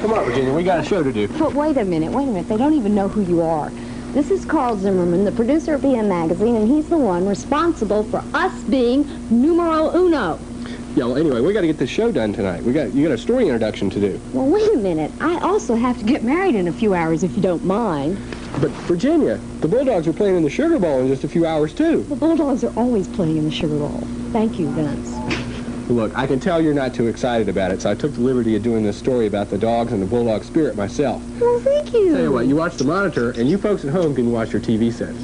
come on, Virginia. We got a show to do. But wait a minute. They don't even know who you are. This is Carl Zimmerman, the producer of BM Magazine, and he's the one responsible for us being numero uno. Yeah, well, anyway, we got to get this show done tonight. You got a story introduction to do. Well, wait a minute. I also have to get married in a few hours, if you don't mind. But, Virginia, the Bulldogs are playing in the Sugar Bowl in just a few hours, too. The Bulldogs are always playing in the Sugar Bowl. Thank you, Vince. Look, I can tell you're not too excited about it, so I took the liberty of doing this story about the Dogs and the Bulldog spirit myself. Well, thank you. Tell you what, you watch the monitor, and you folks at home can watch your TV sets.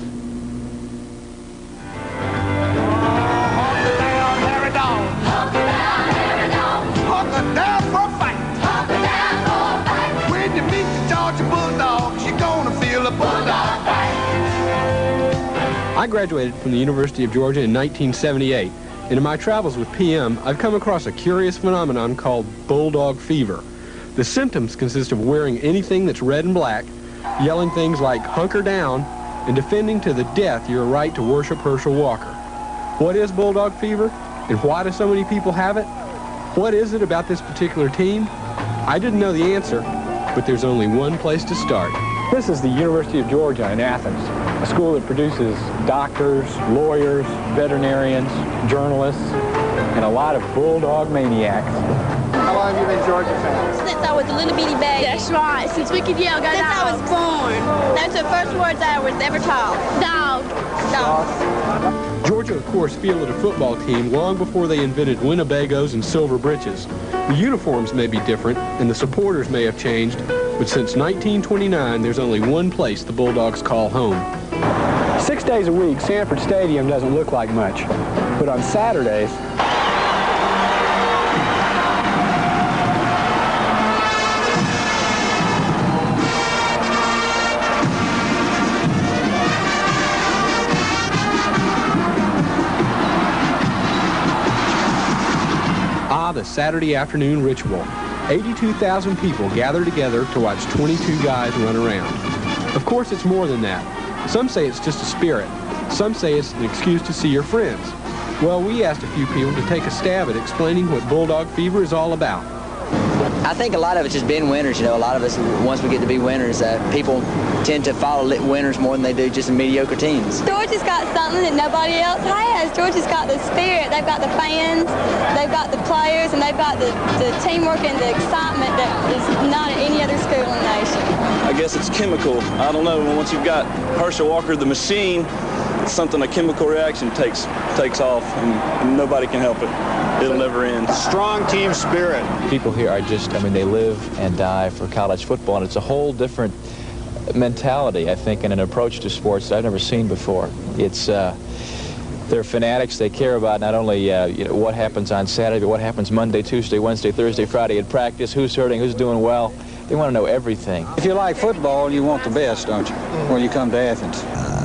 I graduated from the University of Georgia in 1978, and in my travels with PM, I've come across a curious phenomenon called bulldog fever. The symptoms consist of wearing anything that's red and black, yelling things like hunker down, and defending to the death your right to worship Herschel Walker. What is bulldog fever, and why do so many people have it? What is it about this particular team? I didn't know the answer, but there's only one place to start. This is the University of Georgia in Athens, a school that produces doctors, lawyers, veterinarians, journalists, and a lot of bulldog maniacs. How long have you been Georgia fans? Since I was a little bitty baby. That's right, since we could yell, go Since Dogs. I was born. Those are the first words I was ever taught. Dog. Dogs. Georgia, of course, fielded a football team long before they invented Winnebagos and silver breeches. The uniforms may be different, and the supporters may have changed, but since 1929, there's only one place the Bulldogs call home. 6 days a week, Sanford Stadium doesn't look like much, but on Saturdays, the Saturday afternoon ritual. 82,000 people gather together to watch 22 guys run around. Of course, it's more than that. Some say it's just a spirit. Some say it's an excuse to see your friends. Well, we asked a few people to take a stab at explaining what bulldog fever is all about. I think a lot of it's just being winners. You know, a lot of us, once we get to be winners, people tend to follow winners more than they do just mediocre teams. Georgia's got something that nobody else has. Georgia's got the spirit. They've got the fans, they've got the players, and they've got the teamwork and the excitement that is not at any other school in the nation. I guess it's chemical. I don't know. Once you've got Herschel Walker, the machine, it's something, a chemical reaction takes off, and nobody can help it. It'll never end. Strong team spirit. People here are just, I mean, they live and die for college football, and it's a whole different mentality, I think, and an approach to sports that I've never seen before. It's, they're fanatics. They care about not only you know, what happens on Saturday, but what happens Monday, Tuesday, Wednesday, Thursday, Friday at practice, who's hurting, who's doing well. They want to know everything. If you like football, you want the best, don't you, when you come to Athens?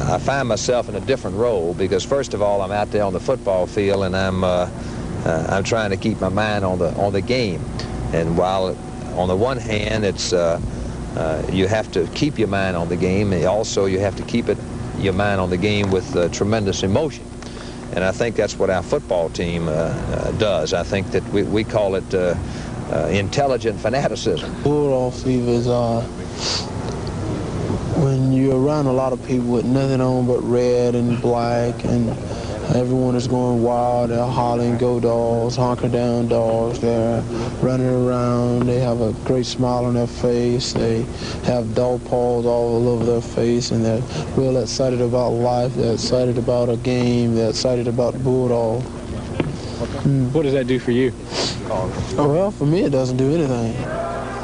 I find myself in a different role because, first of all, I'm out there on the football field, and I'm trying to keep my mind on the game. And while on the one hand, it's you have to keep your mind on the game, and also you have to keep your mind on the game with tremendous emotion. And I think that's what our football team does. I think that we call it intelligent fanaticism. Bulldog fever is when you're around a lot of people with nothing on but red and black, and everyone is going wild. They're hollering, go Dogs, hunker down Dogs. They're running around. They have a great smile on their face. They have dog paws all over their face, and they're real excited about life. They're excited about a game. They're excited about Bulldog. What does that do for you? Well, for me, it doesn't do anything.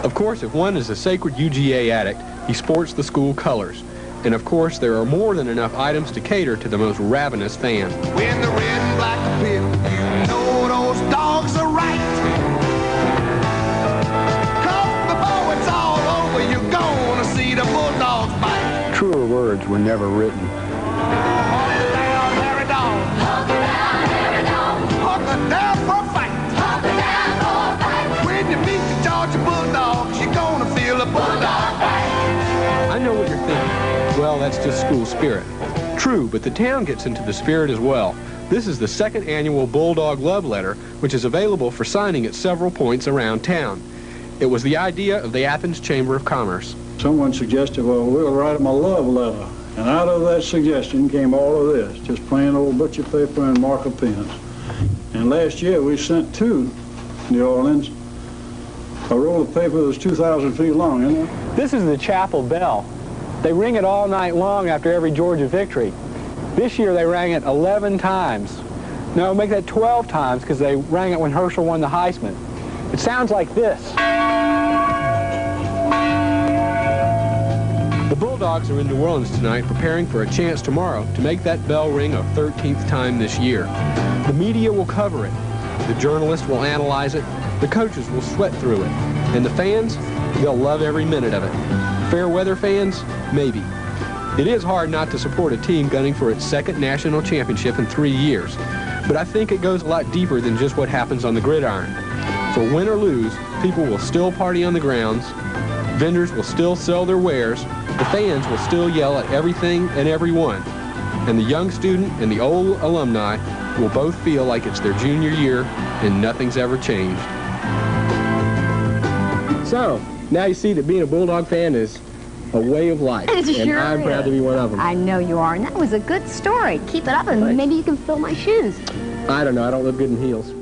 Of course, if one is a sacred UGA addict, he sports the school colors. And of course, there are more than enough items to cater to the most ravenous fan. When the red and black appear, you know those Dogs are right. 'Cause before it's all over, you're gonna see the Bulldogs fight. Truer words were never written. Hunker down, Harry Dog. Hunker down, Harry Dog. Hunker down for a fight. Hunker down for a fight. When you meet the Georgia Bulldogs, you're gonna feel a Bulldog fight. I know what you're thinking. Well, that's just school spirit. True, but the town gets into the spirit as well. This is the second annual Bulldog Love Letter, which is available for signing at several points around town. It was the idea of the Athens Chamber of Commerce. Someone suggested, well, we'll write them a love letter. And out of that suggestion came all of this, just plain old butcher paper and marker pens. And last year we sent to New Orleans a roll of paper that was 2,000 feet long, isn't it? This is the chapel bell. They ring it all night long after every Georgia victory. This year they rang it 11 times. No, make that 12 times because they rang it when Herschel won the Heisman. It sounds like this. The Bulldogs are in New Orleans tonight preparing for a chance tomorrow to make that bell ring a 13th time this year. The media will cover it. The journalists will analyze it. The coaches will sweat through it. And the fans, they'll love every minute of it. Fair weather fans, maybe. It is hard not to support a team gunning for its second national championship in 3 years. But I think it goes a lot deeper than just what happens on the gridiron. For win or lose, people will still party on the grounds, vendors will still sell their wares, the fans will still yell at everything and everyone, and the young student and the old alumni will both feel like it's their junior year and nothing's ever changed. So, now you see that being a Bulldog fan is a way of life, and sure I'm proud to be one of them. I know you are, and that was a good story. Keep it up, and maybe you can fill my shoes. I don't know. I don't look good in heels.